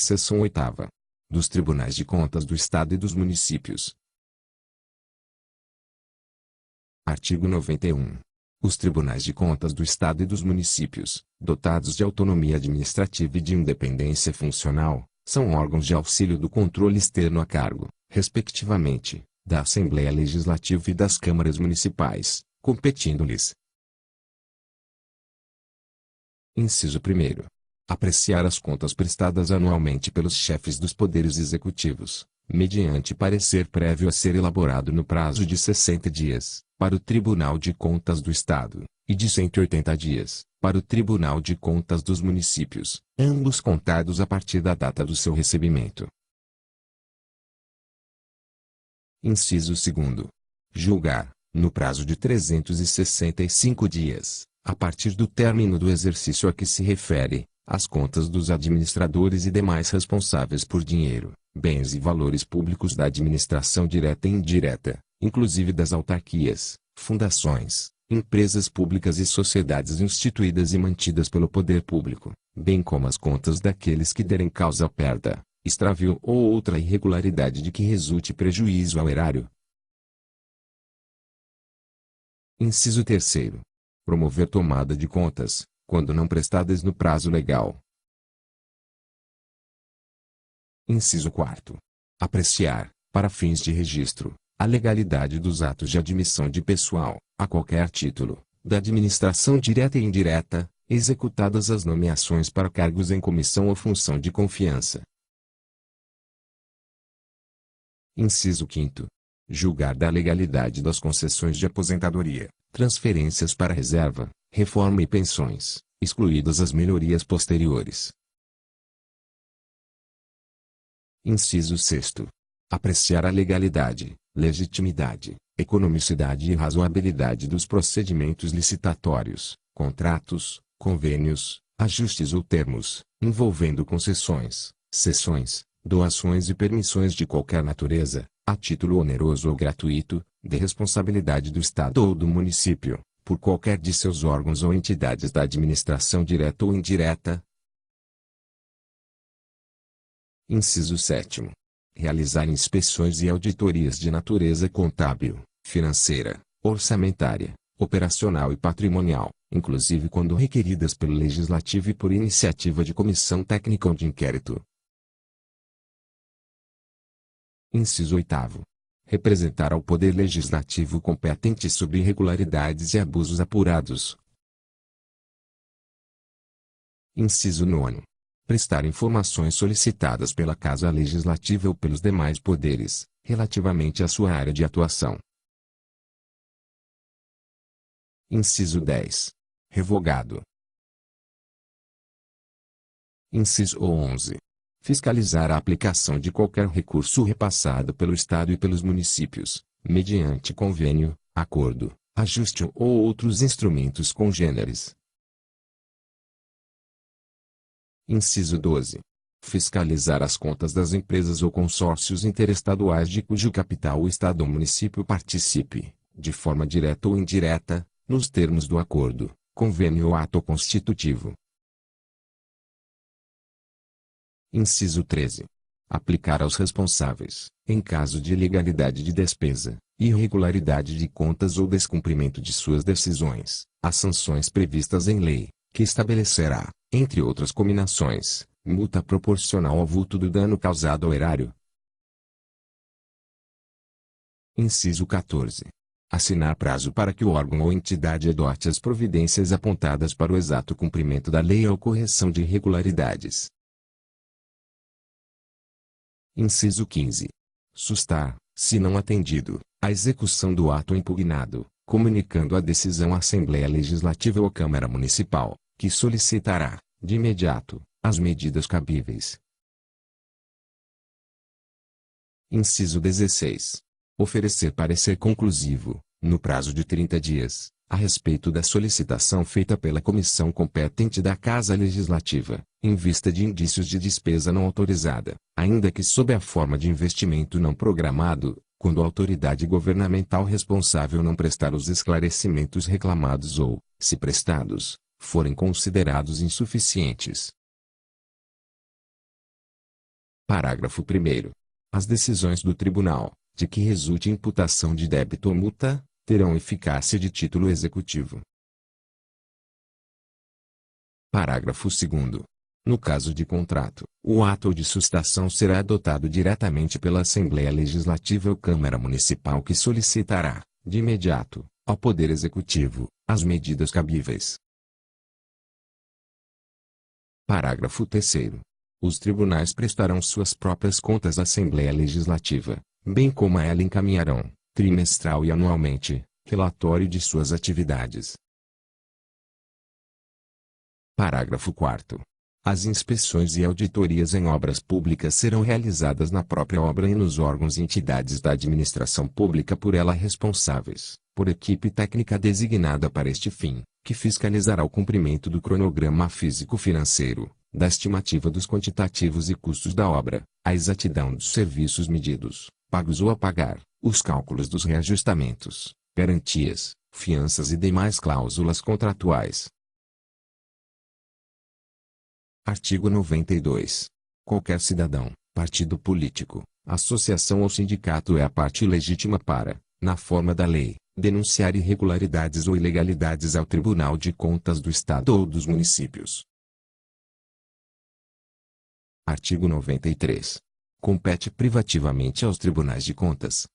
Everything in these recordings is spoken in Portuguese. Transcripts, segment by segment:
Seção 8ª. Dos Tribunais de Contas do Estado e dos Municípios. Artigo 91. Os Tribunais de Contas do Estado e dos Municípios, dotados de autonomia administrativa e de independência funcional, são órgãos de auxílio do controle externo a cargo, respectivamente, da Assembleia Legislativa e das Câmaras Municipais, competindo-lhes. Inciso 1º. Apreciar as contas prestadas anualmente pelos chefes dos poderes executivos, mediante parecer prévio a ser elaborado no prazo de 60 dias, para o Tribunal de Contas do Estado, e de 180 dias, para o Tribunal de Contas dos Municípios, ambos contados a partir da data do seu recebimento. Inciso 2º. Julgar, no prazo de 365 dias, a partir do término do exercício a que se refere, as contas dos administradores e demais responsáveis por dinheiro, bens e valores públicos da administração direta e indireta, inclusive das autarquias, fundações, empresas públicas e sociedades instituídas e mantidas pelo poder público, bem como as contas daqueles que derem causa à perda, extravio ou outra irregularidade de que resulte prejuízo ao erário. Inciso 3º. Promover tomada de contas, quando não prestadas no prazo legal. Inciso 4º. Apreciar, para fins de registro, a legalidade dos atos de admissão de pessoal, a qualquer título, da administração direta e indireta, executadas as nomeações para cargos em comissão ou função de confiança. Inciso 5º. Julgar da legalidade das concessões de aposentadoria, transferências para reserva, reforma e pensões, excluídas as melhorias posteriores. Inciso 6º. Apreciar a legalidade, legitimidade, economicidade e razoabilidade dos procedimentos licitatórios, contratos, convênios, ajustes ou termos, envolvendo concessões, cessões, doações e permissões de qualquer natureza, a título oneroso ou gratuito, de responsabilidade do Estado ou do município, por qualquer de seus órgãos ou entidades da administração direta ou indireta. Inciso 7º. Realizar inspeções e auditorias de natureza contábil, financeira, orçamentária, operacional e patrimonial, inclusive quando requeridas pelo Legislativo e por iniciativa de comissão técnica ou de inquérito. Inciso 8º. Representar ao Poder Legislativo competente sobre irregularidades e abusos apurados. Inciso 9º. Prestar informações solicitadas pela Casa Legislativa ou pelos demais poderes, relativamente à sua área de atuação. Inciso 10. Revogado. Inciso 11. Fiscalizar a aplicação de qualquer recurso repassado pelo Estado e pelos municípios, mediante convênio, acordo, ajuste ou outros instrumentos congêneres. Inciso 12. Fiscalizar as contas das empresas ou consórcios interestaduais de cujo capital o Estado ou município participe, de forma direta ou indireta, nos termos do acordo, convênio ou ato constitutivo. Inciso 13. Aplicar aos responsáveis, em caso de ilegalidade de despesa, irregularidade de contas ou descumprimento de suas decisões, as sanções previstas em lei, que estabelecerá, entre outras cominações, multa proporcional ao vulto do dano causado ao erário. Inciso 14. Assinar prazo para que o órgão ou entidade adote as providências apontadas para o exato cumprimento da lei ou correção de irregularidades. Inciso 15. Sustar, se não atendido, a execução do ato impugnado, comunicando a decisão à Assembleia Legislativa ou à Câmara Municipal, que solicitará, de imediato, as medidas cabíveis. Inciso 16. Oferecer parecer conclusivo, no prazo de 30 dias, a respeito da solicitação feita pela comissão competente da Casa Legislativa, em vista de indícios de despesa não autorizada, ainda que sob a forma de investimento não programado, quando a autoridade governamental responsável não prestar os esclarecimentos reclamados ou, se prestados, forem considerados insuficientes. Parágrafo 1º. As decisões do tribunal, de que resulte imputação de débito ou multa, terão eficácia de título executivo. Parágrafo 2º. No caso de contrato, o ato de sustação será adotado diretamente pela Assembleia Legislativa ou Câmara Municipal que solicitará, de imediato, ao Poder Executivo, as medidas cabíveis. Parágrafo 3º. Os tribunais prestarão suas próprias contas à Assembleia Legislativa, bem como a ela encaminharão, trimestral e anualmente, relatório de suas atividades. Parágrafo 4º. As inspeções e auditorias em obras públicas serão realizadas na própria obra e nos órgãos e entidades da administração pública por ela responsáveis, por equipe técnica designada para este fim, que fiscalizará o cumprimento do cronograma físico-financeiro, da estimativa dos quantitativos e custos da obra, a exatidão dos serviços medidos, pagos ou a pagar, os cálculos dos reajustamentos, garantias, fianças e demais cláusulas contratuais. Artigo 92. Qualquer cidadão, partido político, associação ou sindicato é a parte legítima para, na forma da lei, denunciar irregularidades ou ilegalidades ao Tribunal de Contas do Estado ou dos municípios. Artigo 93. Compete privativamente aos tribunais de contas.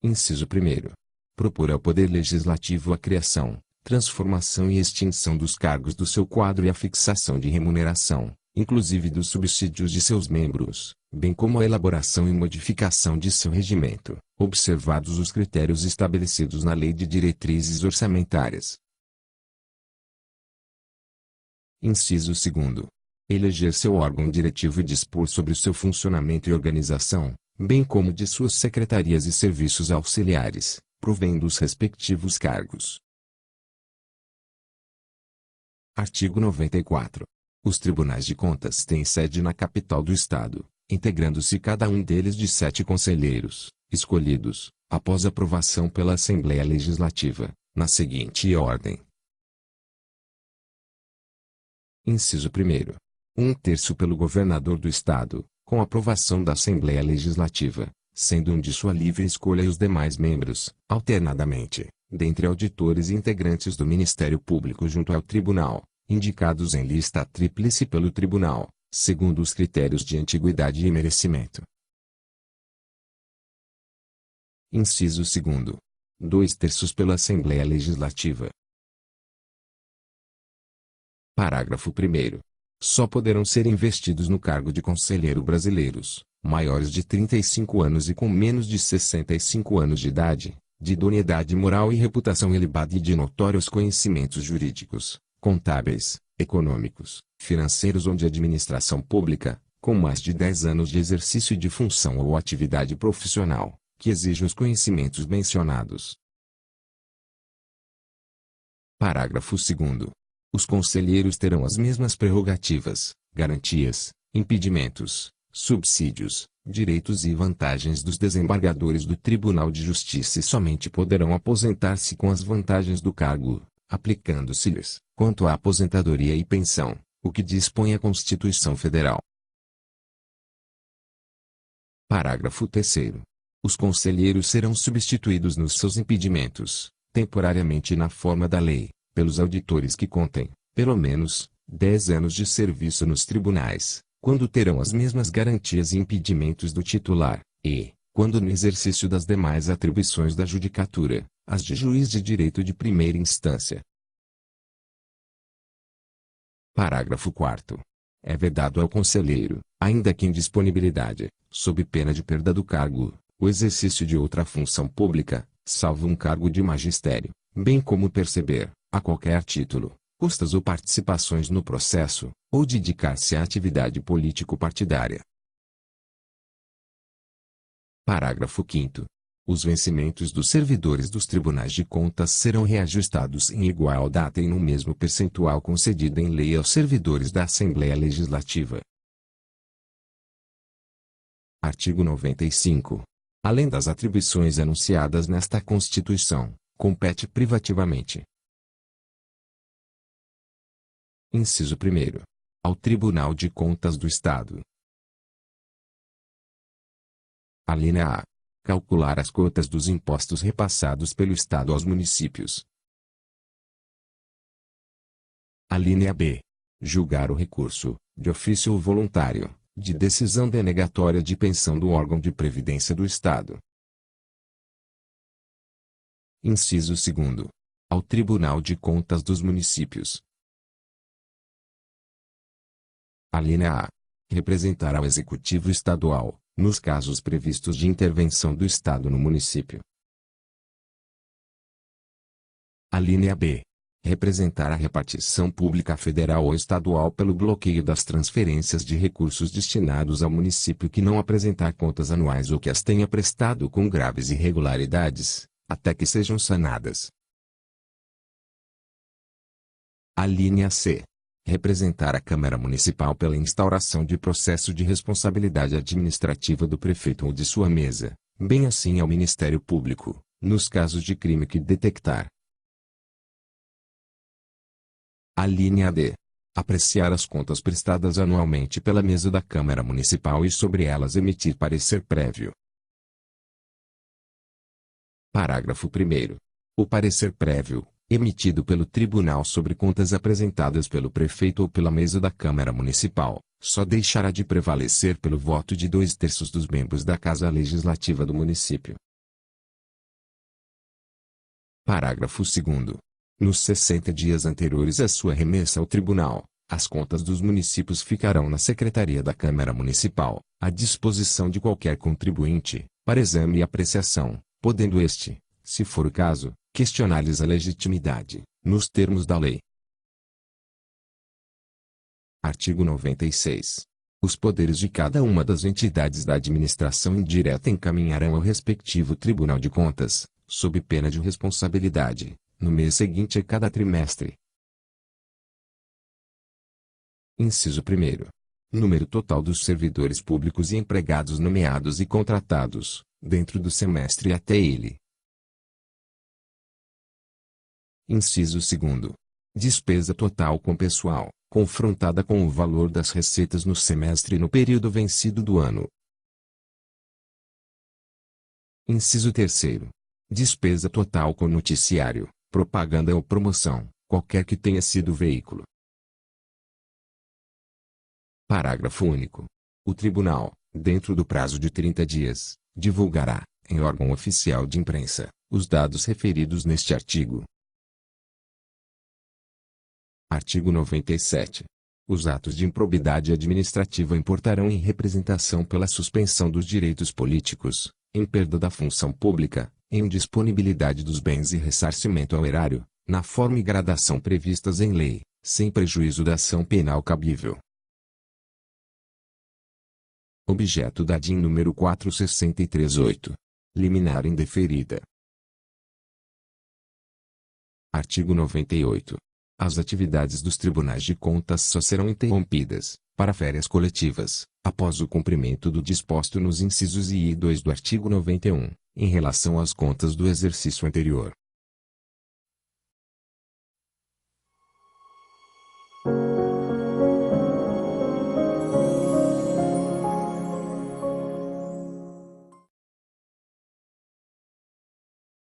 Inciso 1º. Propor ao Poder Legislativo a criação, transformação e extinção dos cargos do seu quadro e a fixação de remuneração, inclusive dos subsídios de seus membros, bem como a elaboração e modificação de seu regimento, observados os critérios estabelecidos na Lei de Diretrizes Orçamentárias. Inciso 2º. Eleger seu órgão diretivo e dispor sobre o seu funcionamento e organização, bem como de suas secretarias e serviços auxiliares, provendo os respectivos cargos. Artigo 94. Os tribunais de contas têm sede na capital do Estado, integrando-se cada um deles de 7 conselheiros, escolhidos, após aprovação pela Assembleia Legislativa, na seguinte ordem. Inciso 1º. 1/3 pelo governador do Estado, com aprovação da Assembleia Legislativa, sendo um de sua livre escolha e os demais membros, alternadamente, dentre auditores e integrantes do Ministério Público junto ao Tribunal, indicados em lista tríplice pelo Tribunal, segundo os critérios de antiguidade e merecimento. Inciso 2º. 2/3 pela Assembleia Legislativa. Parágrafo 1º. Só poderão ser investidos no cargo de conselheiro brasileiros, maiores de 35 anos e com menos de 65 anos de idade, de idoneidade moral e reputação elevada e de notórios conhecimentos jurídicos, contábeis, econômicos, financeiros ou de administração pública, com mais de 10 anos de exercício de função ou atividade profissional, que exijam os conhecimentos mencionados. Parágrafo 2º. Os conselheiros terão as mesmas prerrogativas, garantias, impedimentos, subsídios, direitos e vantagens dos desembargadores do Tribunal de Justiça e somente poderão aposentar-se com as vantagens do cargo, aplicando-se-lhes, quanto à aposentadoria e pensão, o que dispõe a Constituição Federal. Parágrafo 3º. Os conselheiros serão substituídos nos seus impedimentos, temporariamente na forma da lei, pelos auditores que contem, pelo menos, 10 anos de serviço nos tribunais, quando terão as mesmas garantias e impedimentos do titular, e, quando no exercício das demais atribuições da judicatura, as de juiz de direito de primeira instância. Parágrafo 4º. É vedado ao conselheiro, ainda que em disponibilidade, sob pena de perda do cargo, o exercício de outra função pública, salvo um cargo de magistério, bem como perceber, a qualquer título, custas ou participações no processo, ou dedicar-se à atividade político-partidária. Parágrafo 5º. Os vencimentos dos servidores dos tribunais de contas serão reajustados em igual data e no mesmo percentual concedido em lei aos servidores da Assembleia Legislativa. Artigo 95. Além das atribuições anunciadas nesta Constituição, compete privativamente. Inciso 1º. ao Tribunal de Contas do Estado. Alínea A. Calcular as cotas dos impostos repassados pelo Estado aos municípios. Alínea B. Julgar o recurso, de ofício ou voluntário, de decisão denegatória de pensão do órgão de previdência do Estado. Inciso 2º. Ao Tribunal de Contas dos Municípios. Alínea A. Representar ao Executivo Estadual, nos casos previstos de intervenção do Estado no município. Alínea B. Representar a repartição pública federal ou estadual pelo bloqueio das transferências de recursos destinados ao município que não apresentar contas anuais ou que as tenha prestado com graves irregularidades, até que sejam sanadas. Alínea C. Representar a Câmara Municipal pela instauração de processo de responsabilidade administrativa do prefeito ou de sua mesa, bem assim ao Ministério Público, nos casos de crime que detectar. Alínea D. Apreciar as contas prestadas anualmente pela mesa da Câmara Municipal e sobre elas emitir parecer prévio. Parágrafo 1º. O parecer prévio, emitido pelo Tribunal sobre contas apresentadas pelo prefeito ou pela mesa da Câmara Municipal, só deixará de prevalecer pelo voto de 2/3 dos membros da Casa Legislativa do município. Parágrafo 2º. Nos 60 dias anteriores à sua remessa ao Tribunal, as contas dos municípios ficarão na Secretaria da Câmara Municipal, à disposição de qualquer contribuinte, para exame e apreciação, podendo este, se for o caso, questionar-lhes a legitimidade, nos termos da lei. Artigo 96. Os poderes de cada uma das entidades da administração indireta encaminharão ao respectivo Tribunal de Contas, sob pena de responsabilidade, no mês seguinte a cada trimestre. Inciso 1º. Número total dos servidores públicos e empregados nomeados e contratados, dentro do semestre até ele. Inciso 2º. Despesa total com pessoal, confrontada com o valor das receitas no semestre e no período vencido do ano. Inciso 3º. Despesa total com noticiário, propaganda ou promoção, qualquer que tenha sido o veículo. Parágrafo único. O Tribunal, dentro do prazo de 30 dias, divulgará, em órgão oficial de imprensa, os dados referidos neste artigo. Artigo 97. Os atos de improbidade administrativa importarão em representação pela suspensão dos direitos políticos, em perda da função pública, em indisponibilidade dos bens e ressarcimento ao erário, na forma e gradação previstas em lei, sem prejuízo da ação penal cabível. Objeto da DIN número 463-8. Liminar indeferida. Artigo 98. As atividades dos tribunais de contas só serão interrompidas, para férias coletivas, após o cumprimento do disposto nos incisos I e II do artigo 91, em relação às contas do exercício anterior.